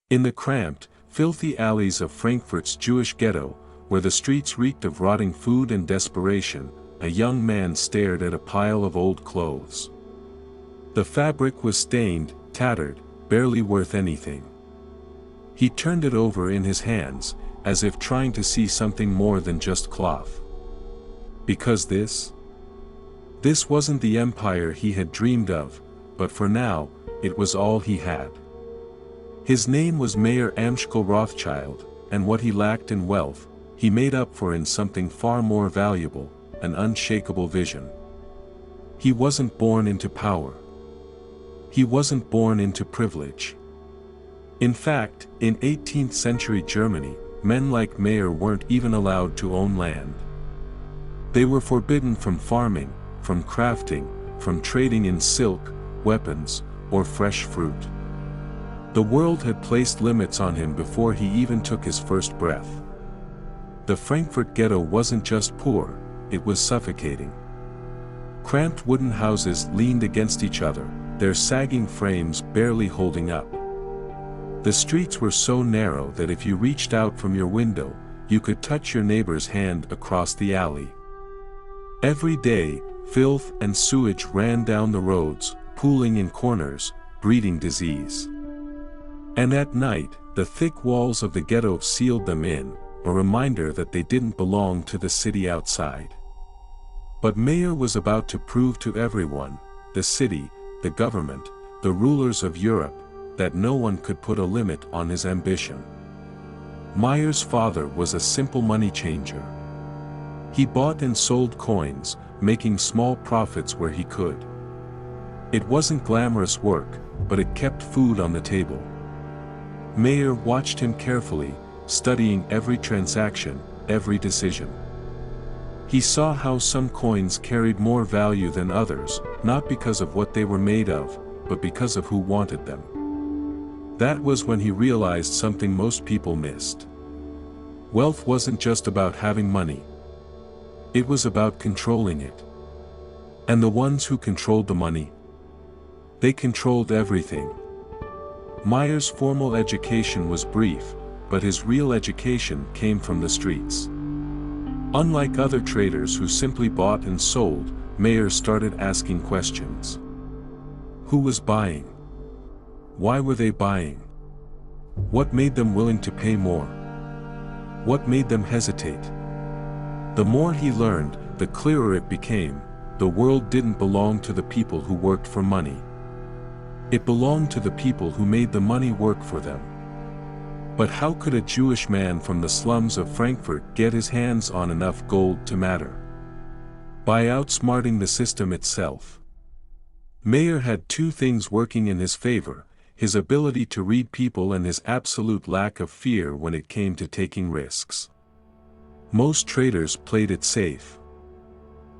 In the cramped, filthy alleys of Frankfurt's Jewish ghetto, where the streets reeked of rotting food and desperation, a young man stared at a pile of old clothes. The fabric was stained, tattered, barely worth anything. He turned it over in his hands, as if trying to see something more than just cloth. Because this wasn't the empire he had dreamed of, but for now, it was all he had. His name was Mayer Amschel Rothschild, and what he lacked in wealth, he made up for in something far more valuable, an unshakable vision. He wasn't born into power. He wasn't born into privilege. In fact, in 18th century Germany, men like Mayer weren't even allowed to own land. They were forbidden from farming, from crafting, from trading in silk, weapons, or fresh fruit. The world had placed limits on him before he even took his first breath. The Frankfurt ghetto wasn't just poor, it was suffocating. Cramped wooden houses leaned against each other, their sagging frames barely holding up. The streets were so narrow that if you reached out from your window, you could touch your neighbor's hand across the alley. Every day, filth and sewage ran down the roads, pooling in corners, breeding disease. And at night, the thick walls of the ghetto sealed them in, a reminder that they didn't belong to the city outside. But Mayer was about to prove to everyone, the city, the government, the rulers of Europe, that no one could put a limit on his ambition. Mayer's father was a simple money changer. He bought and sold coins, making small profits where he could. It wasn't glamorous work, but it kept food on the table. Mayer watched him carefully, studying every transaction, every decision. He saw how some coins carried more value than others, not because of what they were made of, but because of who wanted them. That was when he realized something most people missed. Wealth wasn't just about having money. It was about controlling it. And the ones who controlled the money, they controlled everything. Mayer's formal education was brief, but his real education came from the streets. Unlike other traders who simply bought and sold, Mayer started asking questions. Who was buying? Why were they buying? What made them willing to pay more? What made them hesitate? The more he learned, the clearer it became, the world didn't belong to the people who worked for money. It belonged to the people who made the money work for them. But how could a Jewish man from the slums of Frankfurt get his hands on enough gold to matter? By outsmarting the system itself. Mayer had two things working in his favor: his ability to read people and his absolute lack of fear when it came to taking risks. Most traders played it safe.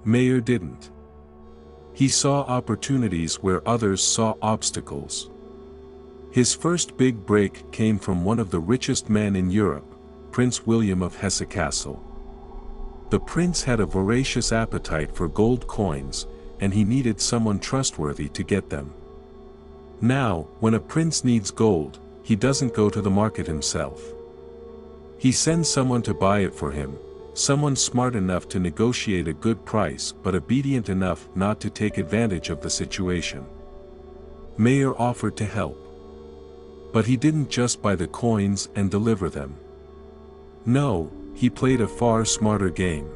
Mayer didn't. He saw opportunities where others saw obstacles. His first big break came from one of the richest men in Europe, Prince William of Hesse-Kassel. The prince had a voracious appetite for gold coins, and he needed someone trustworthy to get them. Now, when a prince needs gold, he doesn't go to the market himself. He sends someone to buy it for him, someone smart enough to negotiate a good price but obedient enough not to take advantage of the situation. Mayer offered to help. But he didn't just buy the coins and deliver them. No, he played a far smarter game.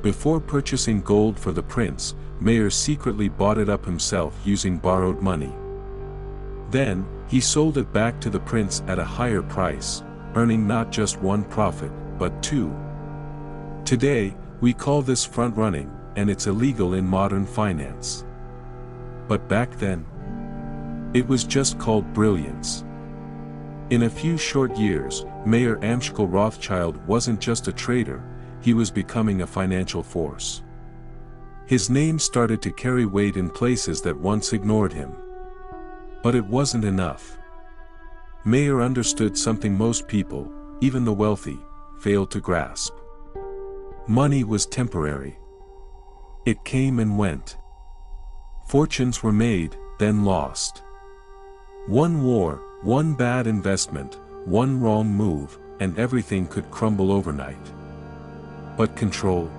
Before purchasing gold for the prince, Mayer secretly bought it up himself using borrowed money. Then, he sold it back to the prince at a higher price, earning not just one profit, but two. Today, we call this front-running, and it's illegal in modern finance. But back then, it was just called brilliance. In a few short years, Mayer Amschel Rothschild wasn't just a trader, he was becoming a financial force. His name started to carry weight in places that once ignored him. But it wasn't enough. Mayer understood something most people, even the wealthy, failed to grasp. Money was temporary. It came and went. Fortunes were made, then lost. One war, One bad investment, one wrong move, and everything could crumble overnight. But control?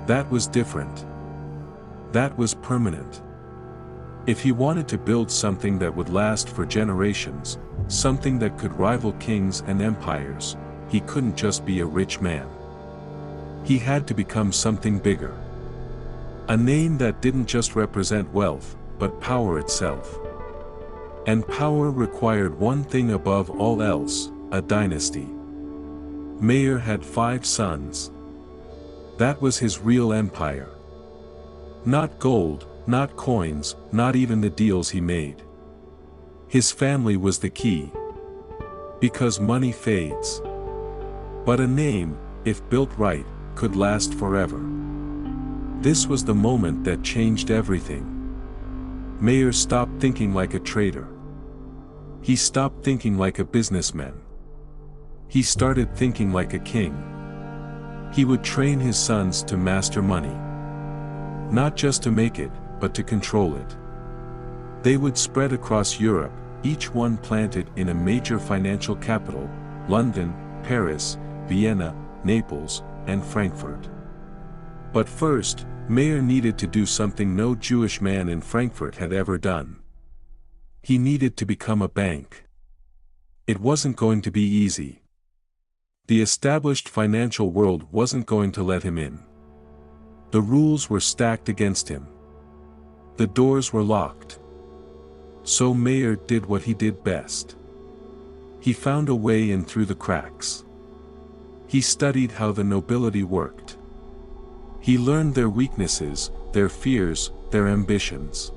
That was different. That was permanent. If he wanted to build something that would last for generations, something that could rival kings and empires, he couldn't just be a rich man. He had to become something bigger. A name that didn't just represent wealth, but power itself. And power required one thing above all else, a dynasty. Mayer had 5 sons. That was his real empire. Not gold, not coins, not even the deals he made. His family was the key. Because money fades. But a name, if built right, could last forever. This was the moment that changed everything. Mayer stopped thinking like a trader. He stopped thinking like a businessman. He started thinking like a king. He would train his sons to master money. Not just to make it, but to control it. They would spread across Europe, each one planted in a major financial capital: London, Paris, Vienna, Naples, and Frankfurt. But first, Mayer needed to do something no Jewish man in Frankfurt had ever done. He needed to become a bank. It wasn't going to be easy. The established financial world wasn't going to let him in. The rules were stacked against him. The doors were locked. So Mayer did what he did best. He found a way in through the cracks. He studied how the nobility worked. He learned their weaknesses, their fears, their ambitions.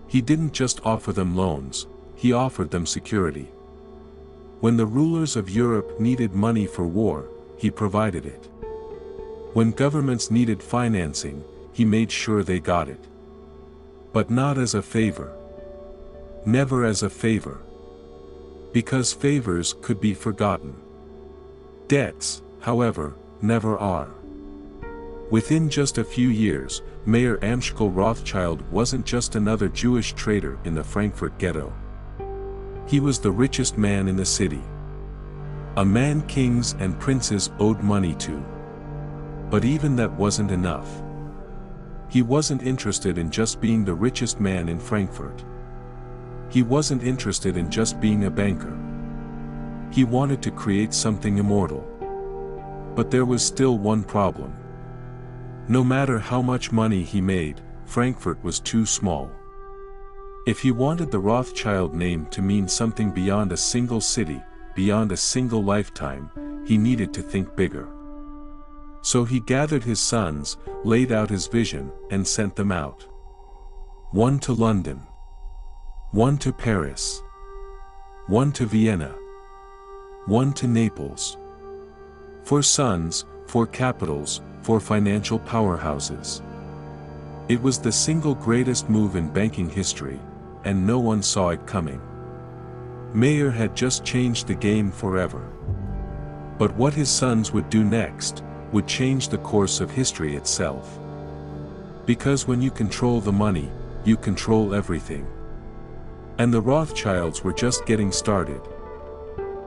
He didn't just offer them loans, he offered them security. When the rulers of Europe needed money for war, he provided it. When governments needed financing, he made sure they got it. But not as a favor. Never as a favor. Because favors could be forgotten. Debts, however, never are. Within just a few years, Mayer Amschel Rothschild wasn't just another Jewish trader in the Frankfurt ghetto. He was the richest man in the city. A man kings and princes owed money to. But even that wasn't enough. He wasn't interested in just being the richest man in Frankfurt. He wasn't interested in just being a banker. He wanted to create something immortal. But there was still one problem. No matter how much money he made, Frankfurt was too small. If he wanted the Rothschild name to mean something beyond a single city, beyond a single lifetime, he needed to think bigger. So he gathered his sons, laid out his vision, and sent them out. One to London. One to Paris. One to Vienna. One to Naples. For sons, for capitals, for financial powerhouses. It was the single greatest move in banking history, and no one saw it coming. Mayer had just changed the game forever. But what his sons would do next would change the course of history itself. Because when you control the money, you control everything. And the Rothschilds were just getting started.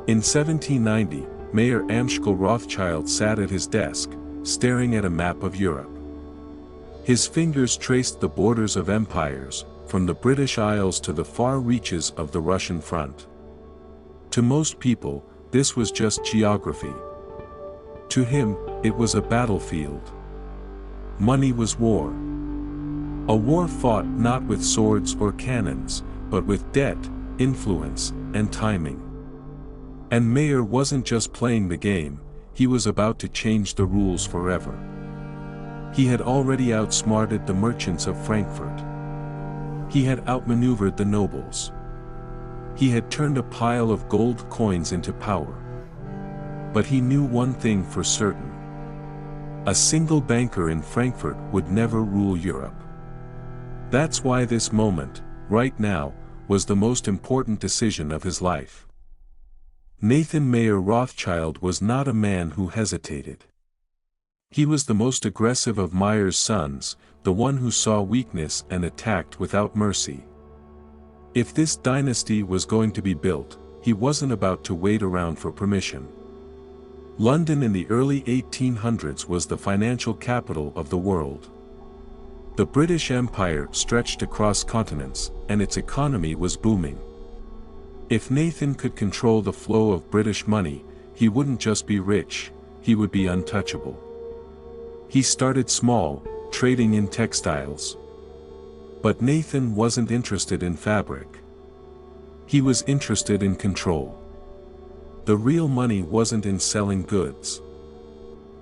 In 1790, Mayer Amschel Rothschild sat at his desk, staring at a map of Europe. His fingers traced the borders of empires, from the British Isles to the far reaches of the Russian front. To most people, this was just geography. To him, it was a battlefield. Money was war. A war fought not with swords or cannons, but with debt, influence, and timing. And Mayer wasn't just playing the game, he was about to change the rules forever. He had already outsmarted the merchants of Frankfurt. He had outmaneuvered the nobles. He had turned a pile of gold coins into power. But he knew one thing for certain. A single banker in Frankfurt would never rule Europe. That's why this moment, right now, was the most important decision of his life. Nathan Mayer Rothschild was not a man who hesitated. He was the most aggressive of Mayer's sons, the one who saw weakness and attacked without mercy. If this dynasty was going to be built, he wasn't about to wait around for permission. London in the early 1800s was the financial capital of the world. The British Empire stretched across continents, and its economy was booming. If Nathan could control the flow of British money, he wouldn't just be rich, he would be untouchable. He started small, trading in textiles. But Nathan wasn't interested in fabric. He was interested in control. The real money wasn't in selling goods.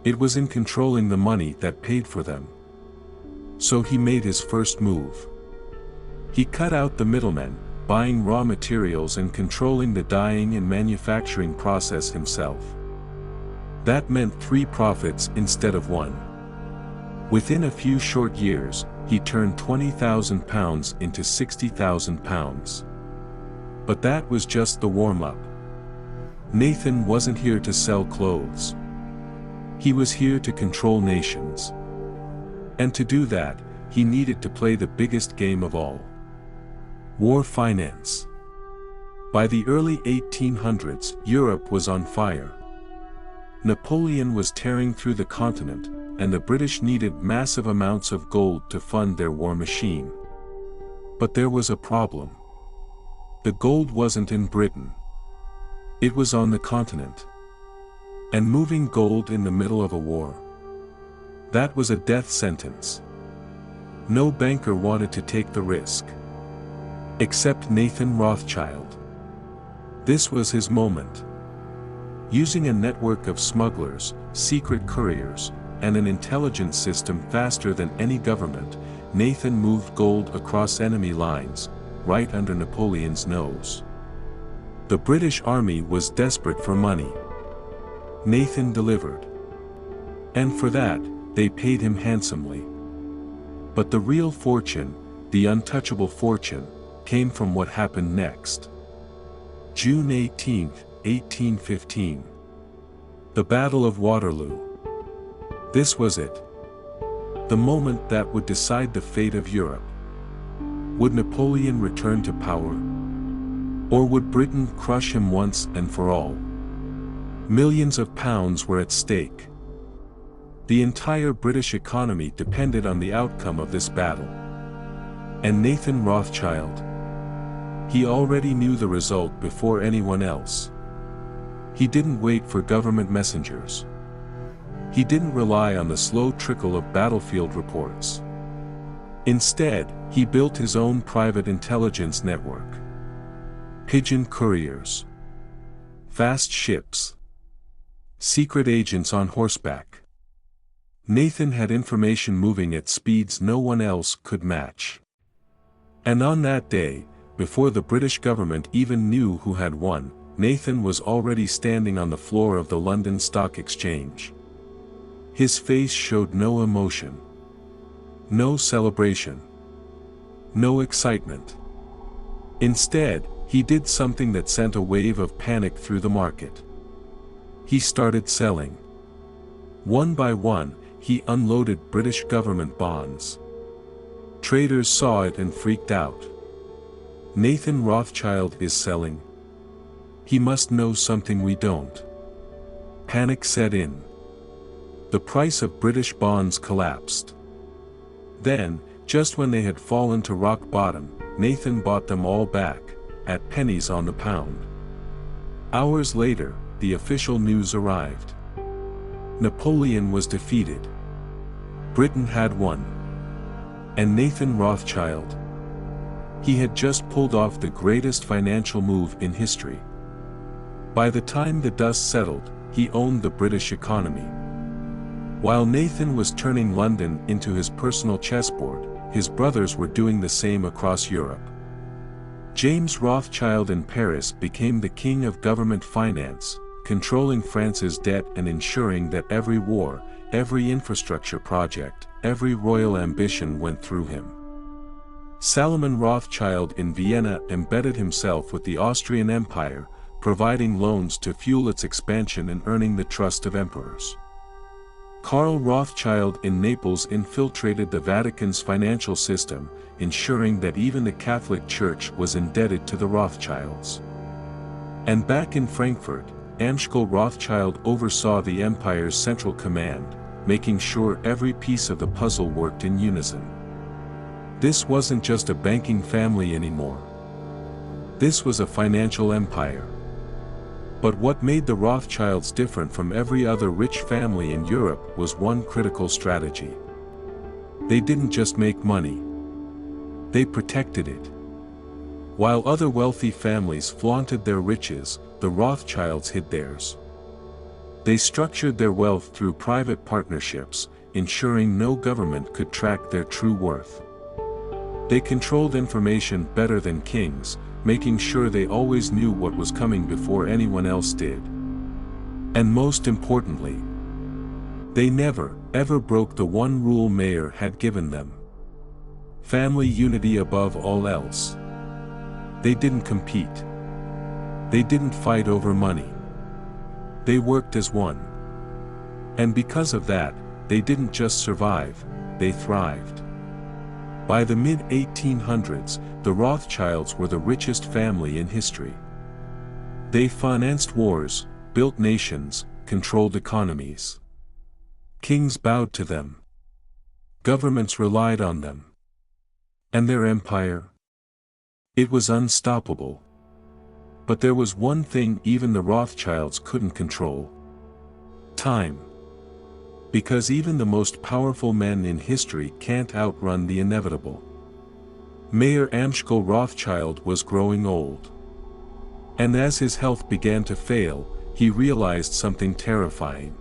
It was in controlling the money that paid for them. So he made his first move. He cut out the middlemen, buying raw materials and controlling the dyeing and manufacturing process himself. That meant 3 profits instead of 1. Within a few short years, he turned £20,000 into £60,000. But that was just the warm-up. Nathan wasn't here to sell clothes. He was here to control nations. And to do that, he needed to play the biggest game of all. War finance. By the early 1800s, Europe was on fire. Napoleon was tearing through the continent, and the British needed massive amounts of gold to fund their war machine. But there was a problem. The gold wasn't in Britain. It was on the continent. And moving gold in the middle of a war, that was a death sentence. No banker wanted to take the risk. Except Nathan Rothschild. This was his moment. Using a network of smugglers, secret couriers, and an intelligence system faster than any government, Nathan moved gold across enemy lines, right under Napoleon's nose. The British army was desperate for money. Nathan delivered. And for that, they paid him handsomely. But the real fortune, the untouchable fortune, came from what happened next. June 18, 1815. The Battle of Waterloo. This was it. The moment that would decide the fate of Europe. Would Napoleon return to power? Or would Britain crush him once and for all? Millions of pounds were at stake. The entire British economy depended on the outcome of this battle. And Nathan Rothschild? He already knew the result before anyone else. He didn't wait for government messengers. He didn't rely on the slow trickle of battlefield reports. Instead, he built his own private intelligence network. Pigeon couriers. Fast ships. Secret agents on horseback. Nathan had information moving at speeds no one else could match. And on that day, before the British government even knew who had won, Nathan was already standing on the floor of the London Stock Exchange. His face showed no emotion. No celebration. No excitement. Instead, he did something that sent a wave of panic through the market. He started selling. One by one, he unloaded British government bonds. Traders saw it and freaked out. Nathan Rothschild is selling. He must know something we don't. Panic set in. The price of British bonds collapsed. Then, just when they had fallen to rock bottom, Nathan bought them all back, at pennies on the pound. Hours later, the official news arrived. Napoleon was defeated. Britain had won. And Nathan Rothschild? He had just pulled off the greatest financial move in history. By the time the dust settled, he owned the British economy. While Nathan was turning London into his personal chessboard, his brothers were doing the same across Europe. James Rothschild in Paris became the king of government finance, controlling France's debt and ensuring that every war, every infrastructure project, every royal ambition went through him. Salomon Rothschild in Vienna embedded himself with the Austrian Empire, providing loans to fuel its expansion and earning the trust of emperors. Karl Rothschild in Naples infiltrated the Vatican's financial system, ensuring that even the Catholic Church was indebted to the Rothschilds. And back in Frankfurt, Amschel Rothschild oversaw the empire's central command, making sure every piece of the puzzle worked in unison. This wasn't just a banking family anymore. This was a financial empire. But what made the Rothschilds different from every other rich family in Europe was one critical strategy. They didn't just make money. They protected it. While other wealthy families flaunted their riches, the Rothschilds hid theirs. They structured their wealth through private partnerships, ensuring no government could track their true worth. They controlled information better than kings, making sure they always knew what was coming before anyone else did. And most importantly, they never, ever broke the one rule Mayer had given them. Family unity above all else. They didn't compete. They didn't fight over money. They worked as one. And because of that, they didn't just survive, they thrived. By the mid-1800s, the Rothschilds were the richest family in history. They financed wars, built nations, controlled economies. Kings bowed to them. Governments relied on them. And their empire? It was unstoppable. But there was one thing even the Rothschilds couldn't control. Time. Because even the most powerful men in history can't outrun the inevitable. Mayer Amschel Rothschild was growing old. And as his health began to fail, he realized something terrifying.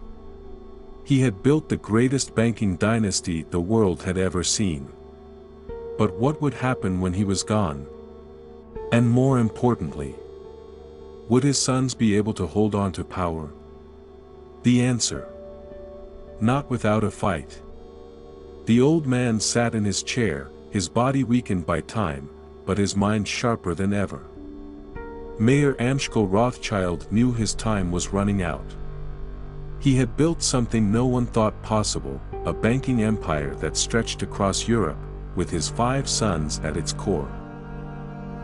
He had built the greatest banking dynasty the world had ever seen. But what would happen when he was gone? And more importantly, would his sons be able to hold on to power? The answer: not without a fight. The old man sat in his chair, his body weakened by time, but his mind sharper than ever. Mayer Amschel Rothschild knew his time was running out. He had built something no one thought possible, a banking empire that stretched across Europe, with his 5 sons at its core.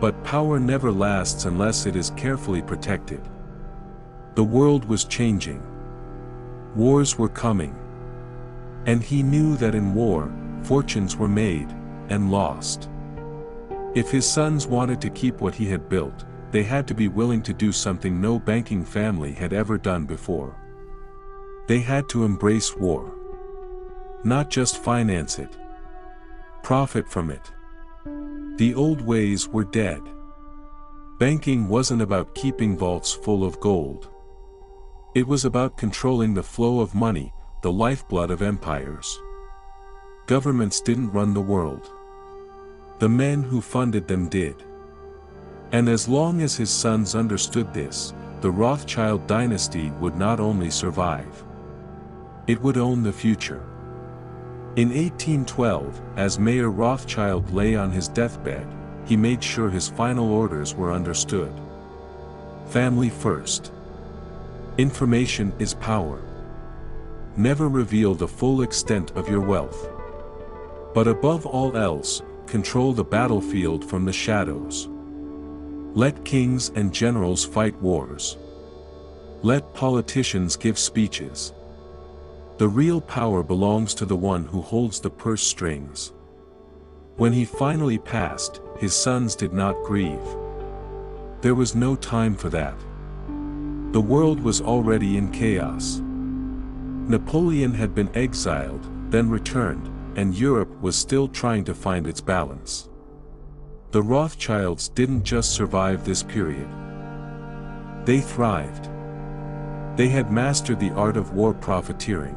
But power never lasts unless it is carefully protected. The world was changing. Wars were coming. And he knew that in war, fortunes were made, and lost. If his sons wanted to keep what he had built, they had to be willing to do something no banking family had ever done before. They had to embrace war. Not just finance it. Profit from it. The old ways were dead. Banking wasn't about keeping vaults full of gold. It was about controlling the flow of money, the lifeblood of empires. Governments didn't run the world. The men who funded them did. And as long as his sons understood this, the Rothschild dynasty would not only survive. It would own the future. In 1812, as Mayer Rothschild lay on his deathbed, he made sure his final orders were understood. Family first. Information is power. Never reveal the full extent of your wealth. But above all else, control the battlefield from the shadows. Let kings and generals fight wars. Let politicians give speeches. The real power belongs to the one who holds the purse strings. When he finally passed, his sons did not grieve. There was no time for that. The world was already in chaos. Napoleon had been exiled, then returned, and Europe was still trying to find its balance. The Rothschilds didn't just survive this period. They thrived. They had mastered the art of war profiteering.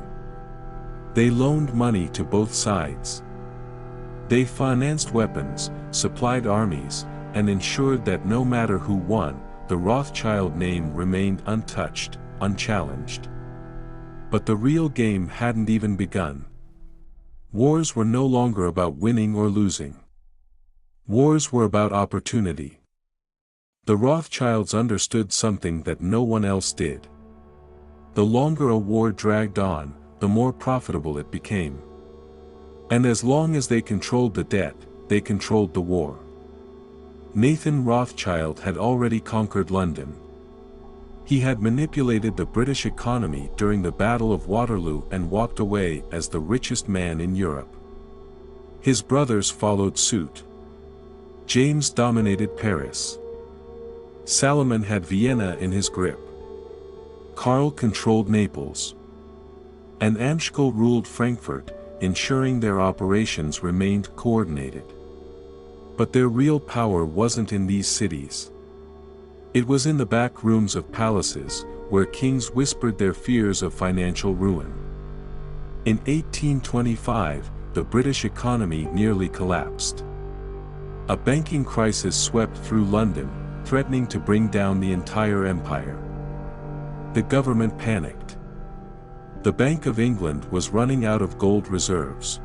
They loaned money to both sides. They financed weapons, supplied armies, and ensured that no matter who won, the Rothschild name remained untouched, unchallenged. But the real game hadn't even begun. Wars were no longer about winning or losing. Wars were about opportunity. The Rothschilds understood something that no one else did. The longer a war dragged on, the more profitable it became. And as long as they controlled the debt, they controlled the war. Nathan Rothschild had already conquered London. He had manipulated the British economy during the Battle of Waterloo and walked away as the richest man in Europe. His brothers followed suit. James dominated Paris. Salomon had Vienna in his grip. Karl controlled Naples. And Amschel ruled Frankfurt, ensuring their operations remained coordinated. But their real power wasn't in these cities. It was in the back rooms of palaces, where kings whispered their fears of financial ruin. In 1825, the British economy nearly collapsed. A banking crisis swept through London, threatening to bring down the entire empire. The government panicked. The Bank of England was running out of gold reserves.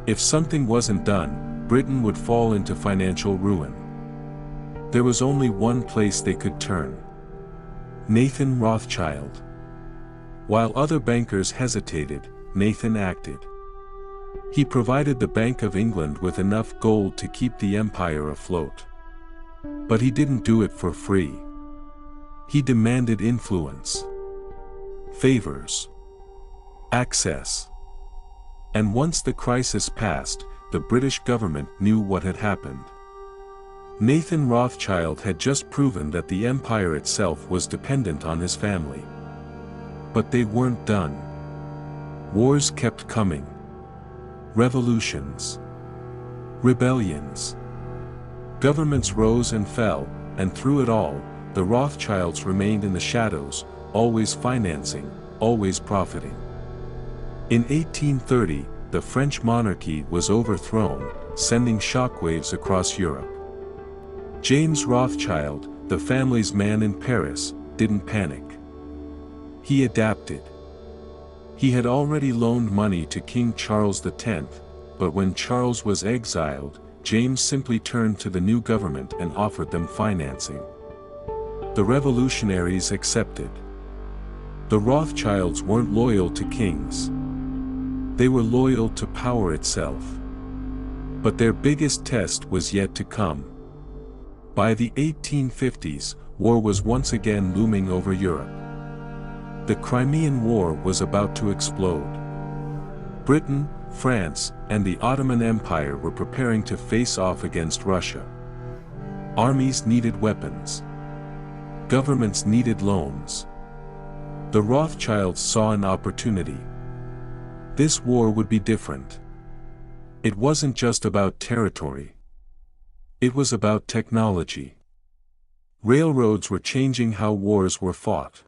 If something wasn't done, Britain would fall into financial ruin. There was only one place they could turn: Nathan Rothschild. While other bankers hesitated, Nathan acted. He provided the Bank of England with enough gold to keep the empire afloat. But he didn't do it for free. He demanded influence, favors, access. And once the crisis passed, the British government knew what had happened. Nathan Rothschild had just proven that the empire itself was dependent on his family. But they weren't done. Wars kept coming. Revolutions. Rebellions. Governments rose and fell, and through it all, the Rothschilds remained in the shadows, always financing, always profiting. In 1830, the French monarchy was overthrown, sending shockwaves across Europe. James Rothschild, the family's man in Paris, didn't panic. He adapted. He had already loaned money to King Charles X, but when Charles was exiled, James simply turned to the new government and offered them financing. The revolutionaries accepted. The Rothschilds weren't loyal to kings. They were loyal to power itself. But their biggest test was yet to come. By the 1850s, war was once again looming over Europe. The Crimean War was about to explode. Britain, France, and the Ottoman Empire were preparing to face off against Russia. Armies needed weapons. Governments needed loans. The Rothschilds saw an opportunity. This war would be different. It wasn't just about territory. It was about technology. Railroads were changing how wars were fought.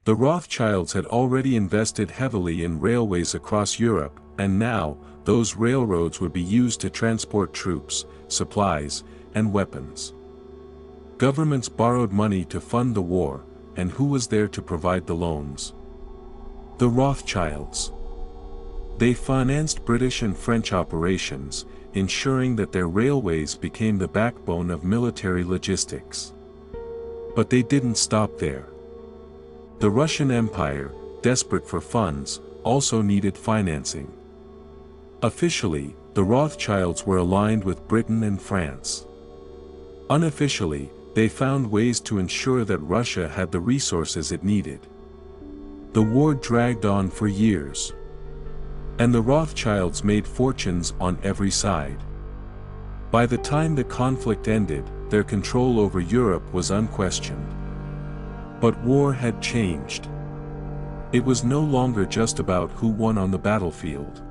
The Rothschilds had already invested heavily in railways across Europe, and now, those railroads would be used to transport troops, supplies, and weapons. Governments borrowed money to fund the war, and who was there to provide the loans? The Rothschilds. They financed British and French operations, ensuring that their railways became the backbone of military logistics. But they didn't stop there. The Russian Empire, desperate for funds, also needed financing. Officially, the Rothschilds were aligned with Britain and France. Unofficially, they found ways to ensure that Russia had the resources it needed. The war dragged on for years. And the Rothschilds made fortunes on every side. By the time the conflict ended, their control over Europe was unquestioned. But war had changed. It was no longer just about who won on the battlefield.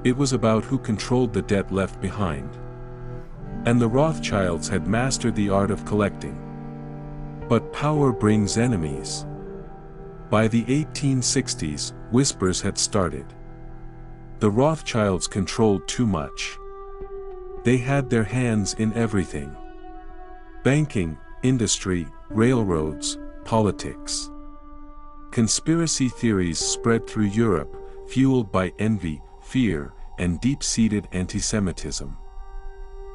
It was about who controlled the debt left behind. And the Rothschilds had mastered the art of collecting. But power brings enemies. By the 1860s, whispers had started. The Rothschilds controlled too much. They had their hands in everything. Banking, industry, railroads, politics. Conspiracy theories spread through Europe, fueled by envy, fear, and deep-seated anti-Semitism.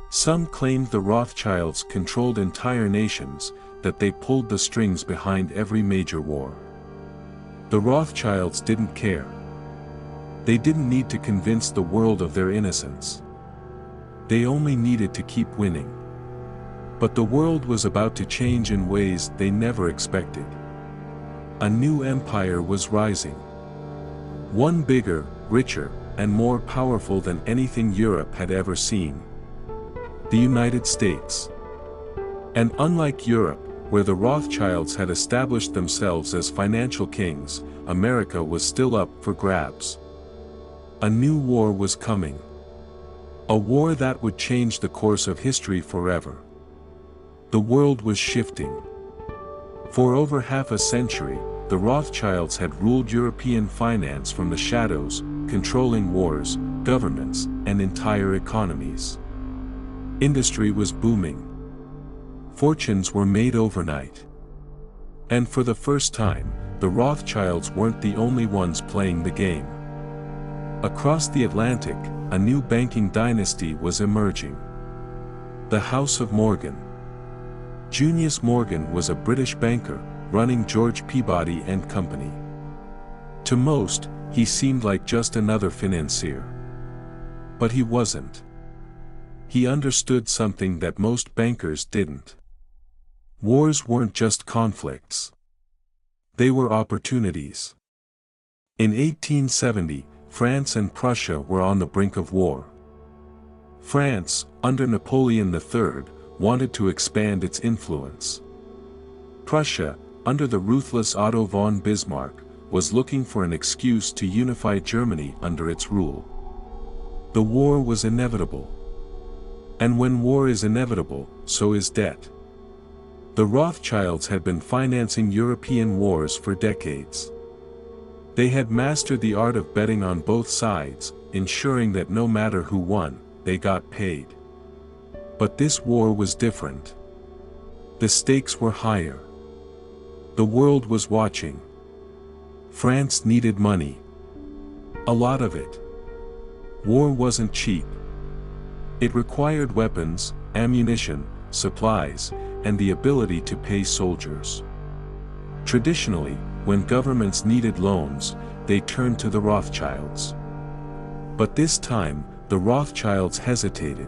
Some claimed the Rothschilds controlled entire nations, that they pulled the strings behind every major war. The Rothschilds didn't care. They didn't need to convince the world of their innocence. They only needed to keep winning. But the world was about to change in ways they never expected. A new empire was rising. One bigger, richer, and more powerful than anything Europe had ever seen. The United States. And unlike Europe, where the Rothschilds had established themselves as financial kings, America was still up for grabs. A new war was coming. A war that would change the course of history forever. The world was shifting. For over half a century, the Rothschilds had ruled European finance from the shadows, controlling wars, governments, and entire economies. Industry was booming. Fortunes were made overnight. And for the first time, the Rothschilds weren't the only ones playing the game. Across the Atlantic, a new banking dynasty was emerging. The House of Morgan. Junius Morgan was a British banker, running George Peabody and Company. To most, he seemed like just another financier. But he wasn't. He understood something that most bankers didn't. Wars weren't just conflicts. They were opportunities. In 1870, France and Prussia were on the brink of war. France, under Napoleon III, wanted to expand its influence. Prussia, under the ruthless Otto von Bismarck, was looking for an excuse to unify Germany under its rule. The war was inevitable. And when war is inevitable, so is debt. The Rothschilds had been financing European wars for decades. They had mastered the art of betting on both sides, ensuring that no matter who won, they got paid. But this war was different. The stakes were higher. The world was watching. France needed money. A lot of it. War wasn't cheap. It required weapons, ammunition, supplies, and the ability to pay soldiers. Traditionally, when governments needed loans, they turned to the Rothschilds. But this time, the Rothschilds hesitated.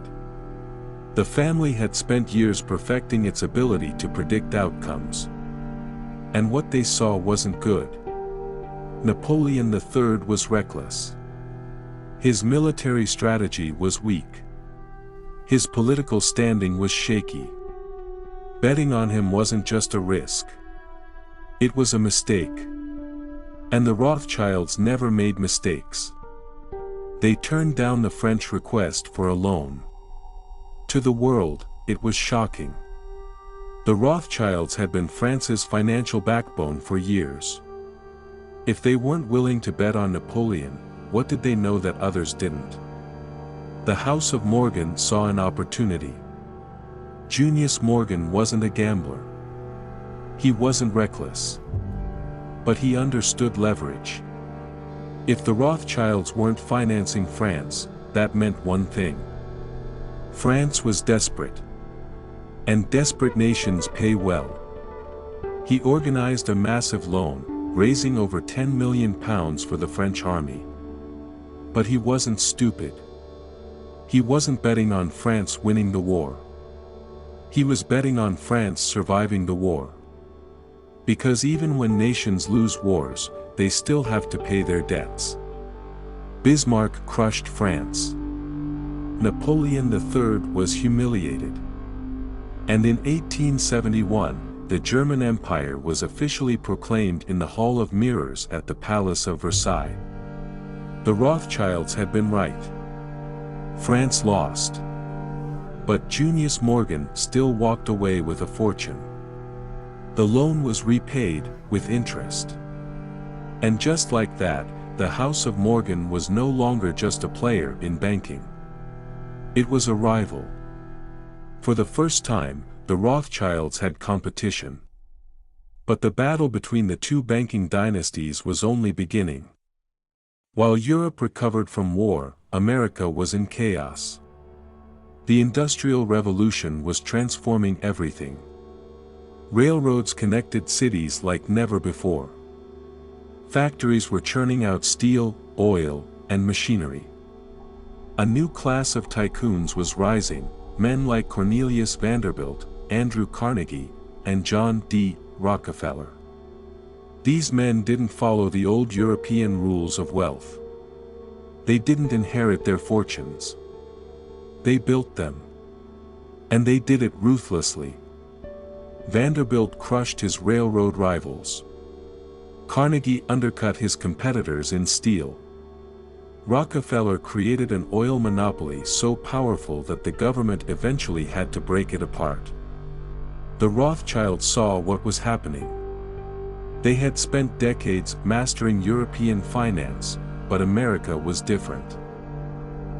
The family had spent years perfecting its ability to predict outcomes. And what they saw wasn't good. Napoleon III was reckless. His military strategy was weak. His political standing was shaky. Betting on him wasn't just a risk. It was a mistake. And the Rothschilds never made mistakes. They turned down the French request for a loan. To the world, it was shocking. The Rothschilds had been France's financial backbone for years. If they weren't willing to bet on Napoleon, what did they know that others didn't? The House of Morgan saw an opportunity. Junius Morgan wasn't a gambler. He wasn't reckless. But he understood leverage. If the Rothschilds weren't financing France, that meant one thing. France was desperate. And desperate nations pay well. He organized a massive loan, raising over £10 million for the French army. But he wasn't stupid. He wasn't betting on France winning the war. He was betting on France surviving the war. Because even when nations lose wars, they still have to pay their debts. Bismarck crushed France. Napoleon III was humiliated. And in 1871, the German Empire was officially proclaimed in the Hall of Mirrors at the Palace of Versailles. The Rothschilds had been right. France lost. But Junius Morgan still walked away with a fortune. The loan was repaid, with interest. And just like that, the House of Morgan was no longer just a player in banking. It was a rival. For the first time, the Rothschilds had competition. But the battle between the two banking dynasties was only beginning. While Europe recovered from war, America was in chaos. The Industrial Revolution was transforming everything. Railroads connected cities like never before. Factories were churning out steel, oil, and machinery. A new class of tycoons was rising, men like Cornelius Vanderbilt, Andrew Carnegie, and John D. Rockefeller. These men didn't follow the old European rules of wealth. They didn't inherit their fortunes. They built them. And they did it ruthlessly. Vanderbilt crushed his railroad rivals. Carnegie undercut his competitors in steel. Rockefeller created an oil monopoly so powerful that the government eventually had to break it apart. The Rothschilds saw what was happening. They had spent decades mastering European finance, but America was different.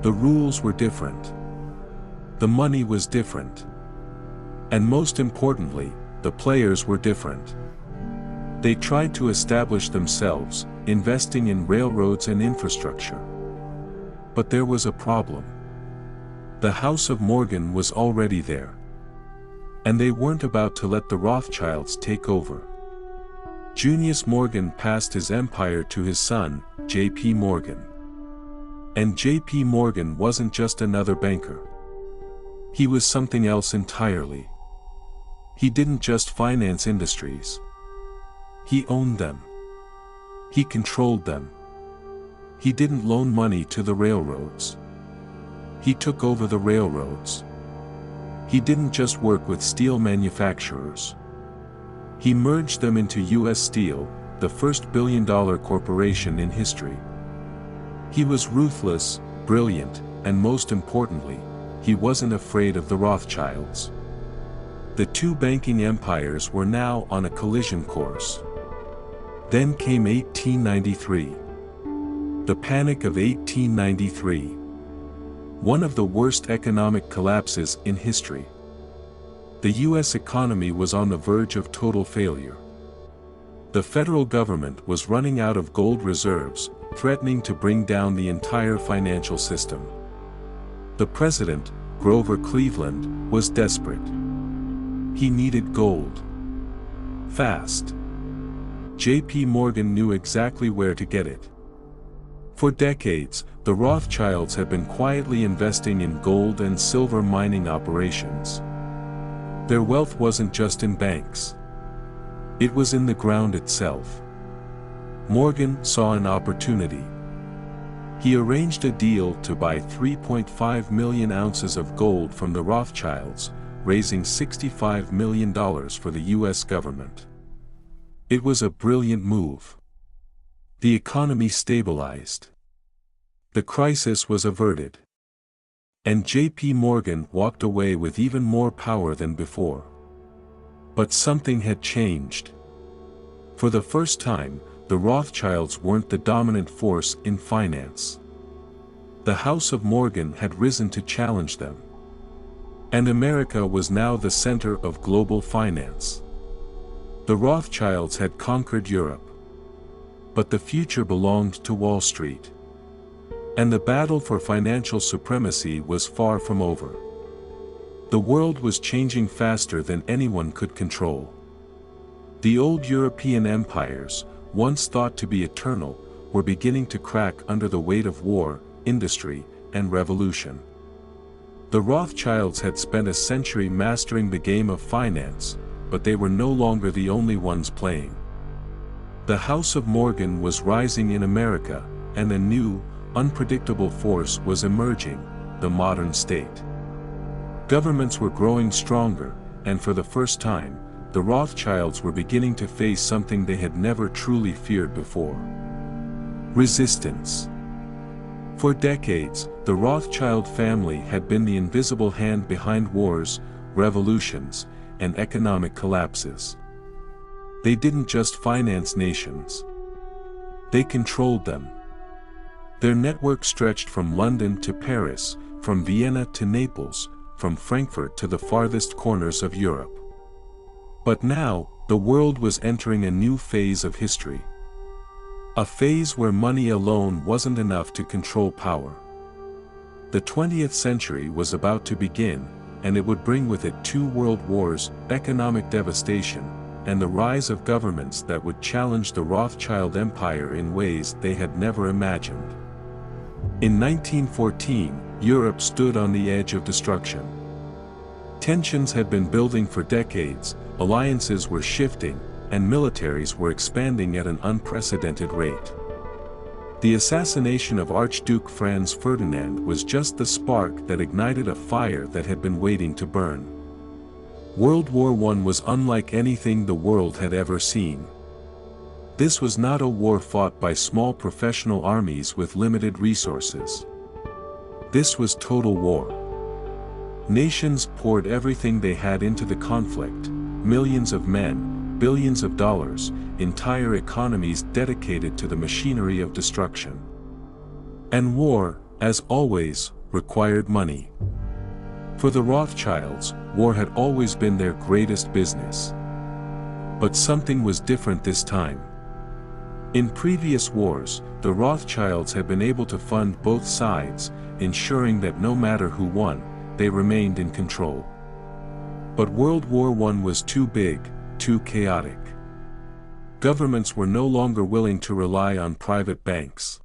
The rules were different. The money was different. And most importantly, the players were different. They tried to establish themselves, investing in railroads and infrastructure. But there was a problem. The House of Morgan was already there. And they weren't about to let the Rothschilds take over. Junius Morgan passed his empire to his son, J.P. Morgan. And J.P. Morgan wasn't just another banker. He was something else entirely. He didn't just finance industries. He owned them. He controlled them. He didn't loan money to the railroads. He took over the railroads. He didn't just work with steel manufacturers. He merged them into U.S. Steel, the first billion-dollar corporation in history. He was ruthless, brilliant, and most importantly, he wasn't afraid of the Rothschilds. The two banking empires were now on a collision course. Then came 1893. The Panic of 1893. One of the worst economic collapses in history. The U.S. economy was on the verge of total failure. The federal government was running out of gold reserves, threatening to bring down the entire financial system. The president, Grover Cleveland, was desperate. He needed gold. Fast. J.P. Morgan knew exactly where to get it. For decades, the Rothschilds had been quietly investing in gold and silver mining operations. Their wealth wasn't just in banks. It was in the ground itself. Morgan saw an opportunity. He arranged a deal to buy 3.5 million ounces of gold from the Rothschilds, raising $65 million for the U.S. government. It was a brilliant move. The economy stabilized. The crisis was averted. And J.P. Morgan walked away with even more power than before. But something had changed. For the first time, the Rothschilds weren't the dominant force in finance. The House of Morgan had risen to challenge them. And America was now the center of global finance. The Rothschilds had conquered Europe. But the future belonged to Wall Street. And the battle for financial supremacy was far from over. The world was changing faster than anyone could control. The old European empires, once thought to be eternal, were beginning to crack under the weight of war, industry, and revolution. The Rothschilds had spent a century mastering the game of finance, but they were no longer the only ones playing. The House of Morgan was rising in America, and a new, unpredictable force was emerging, the modern state. Governments were growing stronger, and for the first time, the Rothschilds were beginning to face something they had never truly feared before. Resistance. For decades, the Rothschild family had been the invisible hand behind wars, revolutions, and economic collapses. They didn't just finance nations. They controlled them. Their network stretched from London to Paris, from Vienna to Naples, from Frankfurt to the farthest corners of Europe. But now, the world was entering a new phase of history. A phase where money alone wasn't enough to control power. The 20th century was about to begin, and it would bring with it two world wars, economic devastation, and the rise of governments that would challenge the Rothschild empire in ways they had never imagined. In 1914, Europe stood on the edge of destruction. Tensions had been building for decades, alliances were shifting, and militaries were expanding at an unprecedented rate. The assassination of Archduke Franz Ferdinand was just the spark that ignited a fire that had been waiting to burn. World War I was unlike anything the world had ever seen. This was not a war fought by small professional armies with limited resources. This was total war. Nations poured everything they had into the conflict, millions of men, billions of dollars, entire economies dedicated to the machinery of destruction. And war, as always, required money. For the Rothschilds, war had always been their greatest business. But something was different this time. In previous wars, the Rothschilds had been able to fund both sides, ensuring that no matter who won, they remained in control. But World War I was too big, too chaotic. Governments were no longer willing to rely on private banks.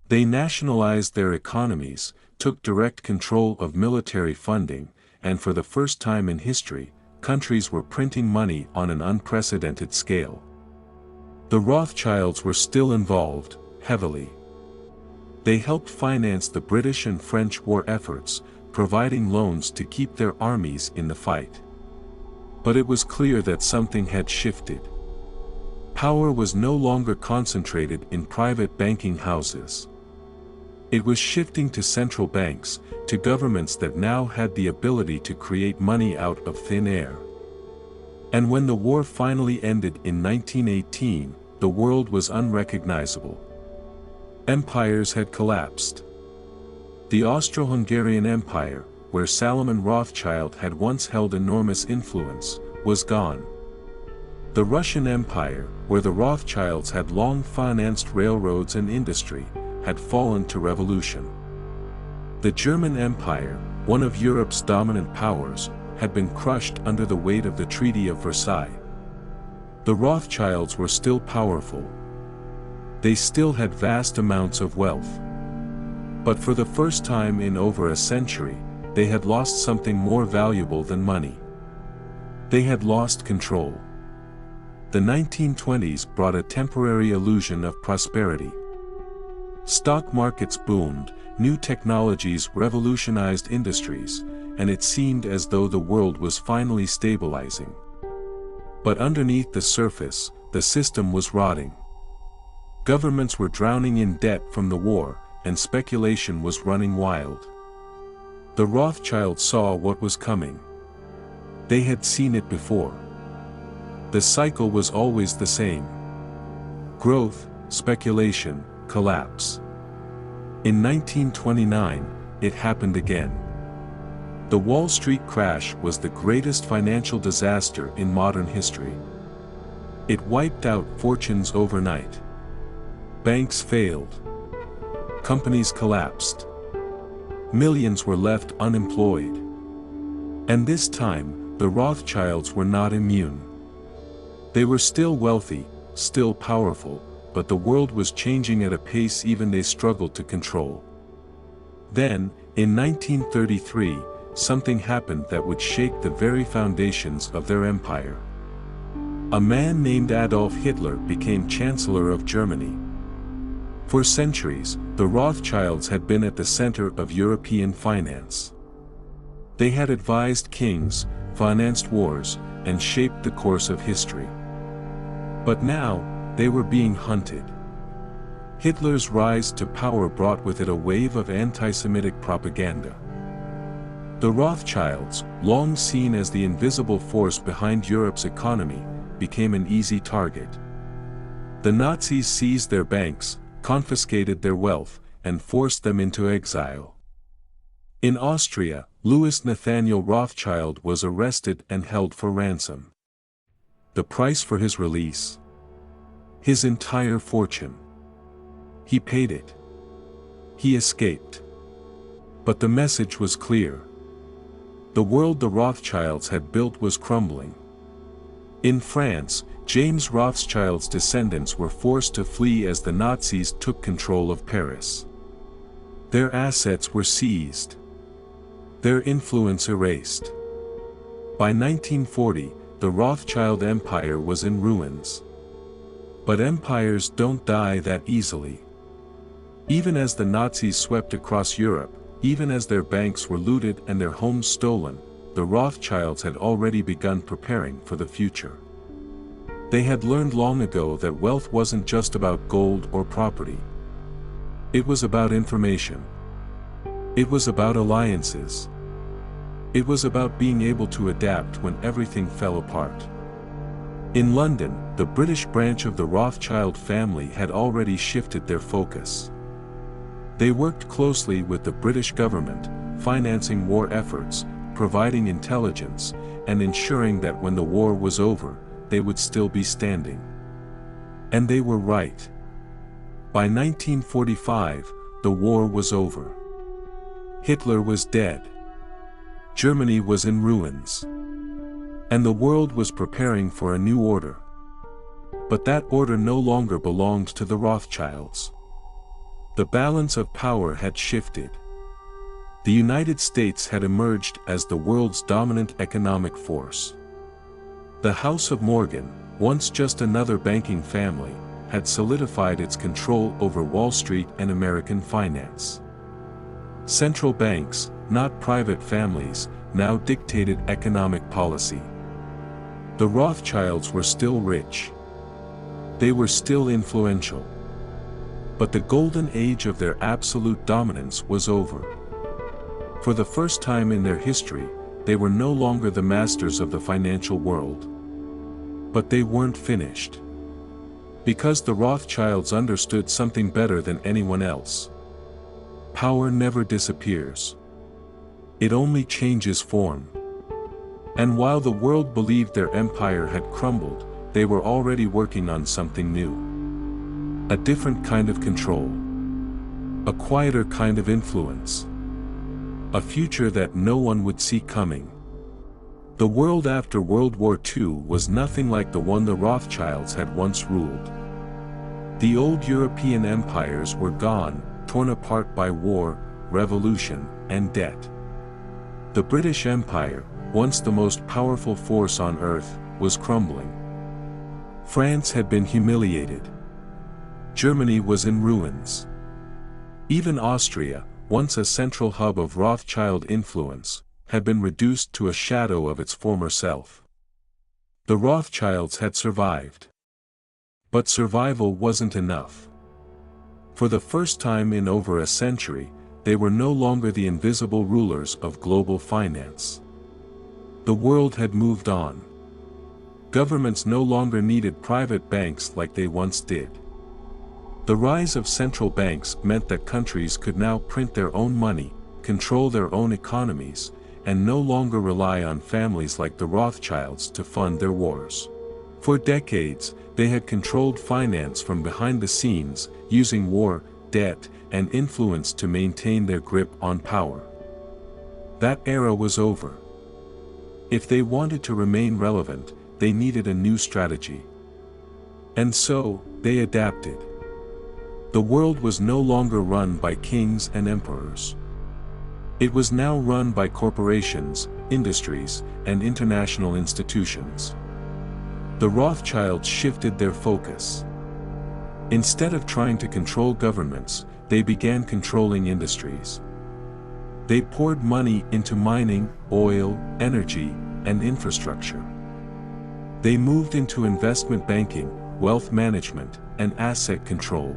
They nationalized their economies, took direct control of military funding, and for the first time in history, countries were printing money on an unprecedented scale. The Rothschilds were still involved, heavily. They helped finance the British and French war efforts, providing loans to keep their armies in the fight. But it was clear that something had shifted. Power was no longer concentrated in private banking houses. It was shifting to central banks, to governments that now had the ability to create money out of thin air. And when the war finally ended in 1918, the world was unrecognizable. Empires had collapsed. The Austro-Hungarian Empire, where Salomon Rothschild had once held enormous influence, was gone. The Russian Empire, where the Rothschilds had long financed railroads and industry, had fallen to revolution. The German Empire, one of Europe's dominant powers, had been crushed under the weight of the Treaty of Versailles. The Rothschilds were still powerful. They still had vast amounts of wealth. But for the first time in over a century, they had lost something more valuable than money. They had lost control. The 1920s brought a temporary illusion of prosperity. Stock markets boomed, new technologies revolutionized industries, and it seemed as though the world was finally stabilizing. But underneath the surface, the system was rotting. Governments were drowning in debt from the war, and speculation was running wild. The Rothschilds saw what was coming. They had seen it before. The cycle was always the same. Growth, speculation, collapse. In 1929, it happened again. The Wall Street crash was the greatest financial disaster in modern history. It wiped out fortunes overnight. Banks failed. Companies collapsed. Millions were left unemployed. And this time, the Rothschilds were not immune. They were still wealthy, still powerful, but the world was changing at a pace even they struggled to control. Then, in 1933, something happened that would shake the very foundations of their empire. A man named Adolf Hitler became Chancellor of Germany. For centuries, the Rothschilds had been at the center of European finance. They had advised kings, financed wars, and shaped the course of history. But now, they were being hunted. Hitler's rise to power brought with it a wave of anti-Semitic propaganda. The Rothschilds, long seen as the invisible force behind Europe's economy, became an easy target. The Nazis seized their banks, confiscated their wealth, and forced them into exile. In Austria, Louis Nathaniel Rothschild was arrested and held for ransom. The price for his release? His entire fortune. He paid it. He escaped. But the message was clear. The world the Rothschilds had built was crumbling. In France, James Rothschild's descendants were forced to flee as the Nazis took control of Paris. Their assets were seized. Their influence erased. By 1940, the Rothschild Empire was in ruins. But empires don't die that easily. Even as the Nazis swept across Europe, even as their banks were looted and their homes stolen, the Rothschilds had already begun preparing for the future. They had learned long ago that wealth wasn't just about gold or property. It was about information. It was about alliances. It was about being able to adapt when everything fell apart. In London, the British branch of the Rothschild family had already shifted their focus. They worked closely with the British government, financing war efforts, providing intelligence, and ensuring that when the war was over, they would still be standing. And they were right. By 1945, the war was over. Hitler was dead. Germany was in ruins. And the world was preparing for a new order. But that order no longer belonged to the Rothschilds. The balance of power had shifted. The United States had emerged as the world's dominant economic force. The House of Morgan, once just another banking family, had solidified its control over Wall Street and American finance. Central banks, not private families, now dictated economic policy. The Rothschilds were still rich. They were still influential. But the golden age of their absolute dominance was over. For the first time in their history, they were no longer the masters of the financial world. But they weren't finished. Because the Rothschilds understood something better than anyone else. Power never disappears. It only changes form. And while the world believed their empire had crumbled, they were already working on something new. A different kind of control. A quieter kind of influence. A future that no one would see coming. The world after World War II was nothing like the one the Rothschilds had once ruled. The old European empires were gone, torn apart by war, revolution, and debt. The British Empire, once the most powerful force on earth, was crumbling. France had been humiliated. Germany was in ruins. Even Austria, once a central hub of Rothschild influence, had been reduced to a shadow of its former self. The Rothschilds had survived. But survival wasn't enough. For the first time in over a century, they were no longer the invisible rulers of global finance. The world had moved on. Governments no longer needed private banks like they once did. The rise of central banks meant that countries could now print their own money, control their own economies, and no longer rely on families like the Rothschilds to fund their wars. For decades, they had controlled finance from behind the scenes, using war, debt, and influence to maintain their grip on power. That era was over. If they wanted to remain relevant, they needed a new strategy. And so, they adapted. The world was no longer run by kings and emperors. It was now run by corporations, industries, and international institutions. The Rothschilds shifted their focus. Instead of trying to control governments, they began controlling industries. They poured money into mining, oil, energy, and infrastructure. They moved into investment banking, wealth management, and asset control.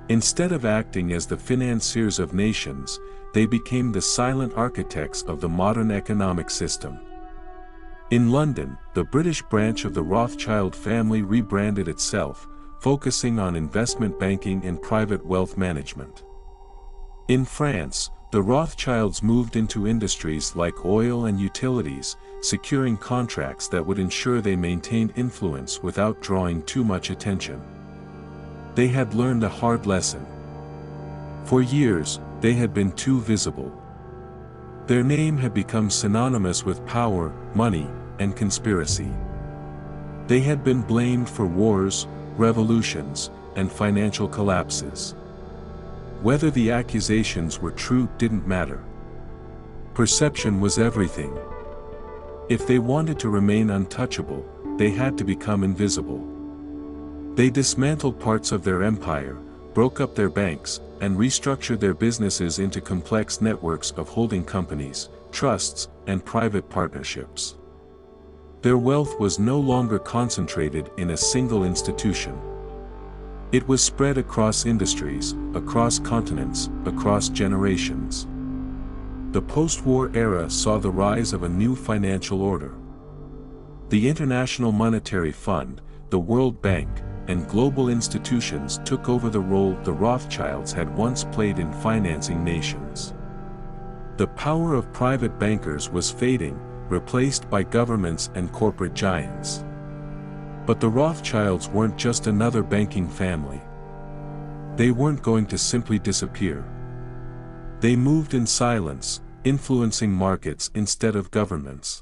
Instead of acting as the financiers of nations, they became the silent architects of the modern economic system. In London, the British branch of the Rothschild family rebranded itself, focusing on investment banking and private wealth management. In France, the Rothschilds moved into industries like oil and utilities, securing contracts that would ensure they maintained influence without drawing too much attention. They had learned a hard lesson. For years, they had been too visible. Their name had become synonymous with power, money, and conspiracy. They had been blamed for wars, revolutions, and financial collapses. Whether the accusations were true didn't matter. Perception was everything. If they wanted to remain untouchable, they had to become invisible. They dismantled parts of their empire, broke up their banks, and restructured their businesses into complex networks of holding companies, trusts, and private partnerships. Their wealth was no longer concentrated in a single institution. It was spread across industries, across continents, across generations. The post-war era saw the rise of a new financial order. The International Monetary Fund, the World Bank, and global institutions took over the role the Rothschilds had once played in financing nations. The power of private bankers was fading, replaced by governments and corporate giants. But the Rothschilds weren't just another banking family. They weren't going to simply disappear. They moved in silence, influencing markets instead of governments.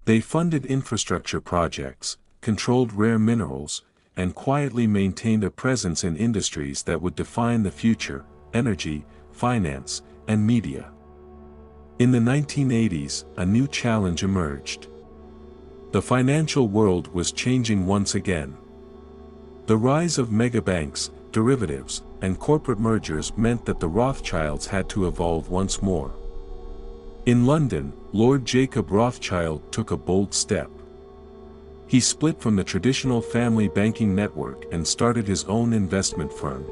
They funded infrastructure projects, controlled rare minerals, and quietly maintained a presence in industries that would define the future: energy, finance, and media. In the 1980s, a new challenge emerged. The financial world was changing once again. The rise of megabanks, derivatives, and corporate mergers meant that the Rothschilds had to evolve once more. In London, Lord Jacob Rothschild took a bold step. He split from the traditional family banking network and started his own investment firm.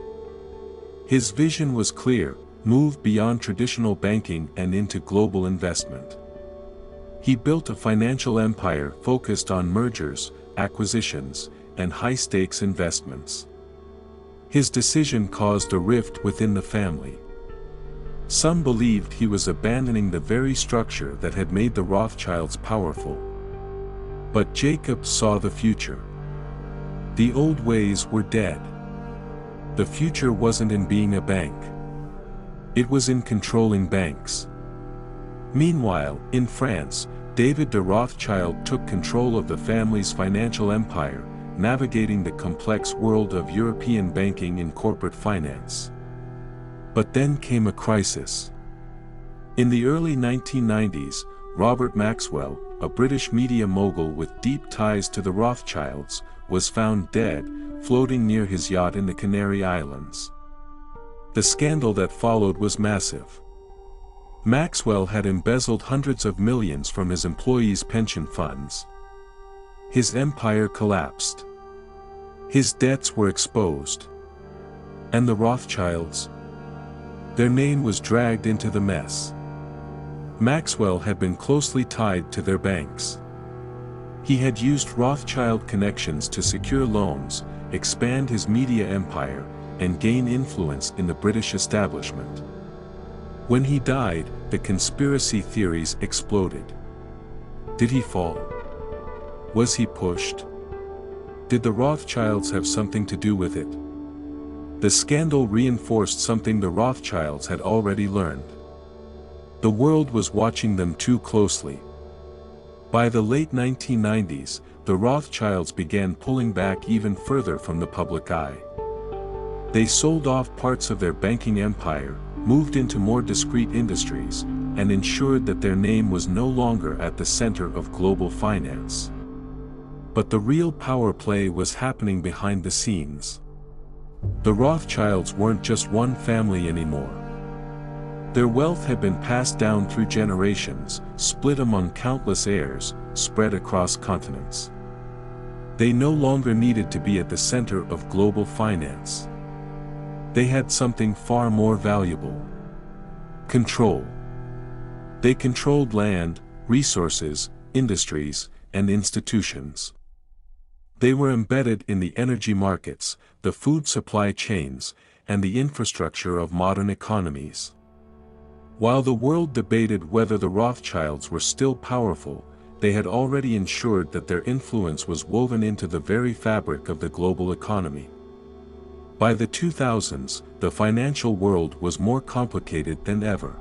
His vision was clear: move beyond traditional banking and into global investment. He built a financial empire focused on mergers, acquisitions, and high-stakes investments. His decision caused a rift within the family. Some believed he was abandoning the very structure that had made the Rothschilds powerful. But Jacob saw the future. The old ways were dead. The future wasn't in being a bank. It was in controlling banks. Meanwhile, in France, David de Rothschild took control of the family's financial empire, navigating the complex world of European banking and corporate finance. But then came a crisis. In the early 1990s, Robert Maxwell, a British media mogul with deep ties to the Rothschilds, was found dead, floating near his yacht in the Canary Islands. The scandal that followed was massive. Maxwell had embezzled hundreds of millions from his employees' pension funds. His empire collapsed. His debts were exposed. And the Rothschilds? Their name was dragged into the mess. Maxwell had been closely tied to their banks. He had used Rothschild connections to secure loans, expand his media empire, and gain influence in the British establishment. When he died, the conspiracy theories exploded. Did he fall? Was he pushed? Did the Rothschilds have something to do with it? The scandal reinforced something the Rothschilds had already learned. The world was watching them too closely. By the late 1990s, the Rothschilds began pulling back even further from the public eye. They sold off parts of their banking empire, moved into more discrete industries, and ensured that their name was no longer at the center of global finance. But the real power play was happening behind the scenes. The Rothschilds weren't just one family anymore. Their wealth had been passed down through generations, split among countless heirs, spread across continents. They no longer needed to be at the center of global finance. They had something far more valuable: control. They controlled land, resources, industries, and institutions. They were embedded in the energy markets, the food supply chains, and the infrastructure of modern economies. While the world debated whether the Rothschilds were still powerful, they had already ensured that their influence was woven into the very fabric of the global economy. By the 2000s, the financial world was more complicated than ever.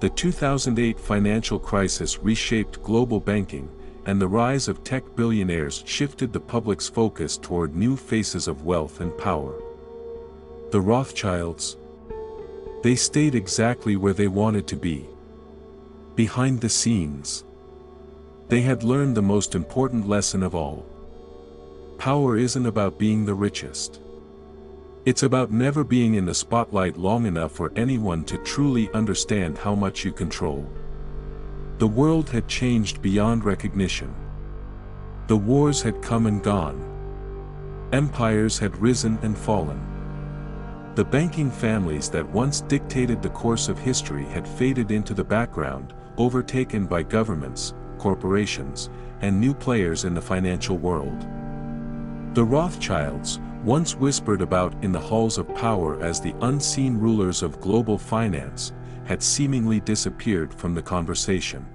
The 2008 financial crisis reshaped global banking, and the rise of tech billionaires shifted the public's focus toward new faces of wealth and power. The Rothschilds. They stayed exactly where they wanted to be. Behind the scenes. They had learned the most important lesson of all. Power isn't about being the richest. It's about never being in the spotlight long enough for anyone to truly understand how much you control. The world had changed beyond recognition. The wars had come and gone. Empires had risen and fallen. The banking families that once dictated the course of history had faded into the background, overtaken by governments, corporations, and new players in the financial world. The Rothschilds, once whispered about in the halls of power as the unseen rulers of global finance, had seemingly disappeared from the conversation.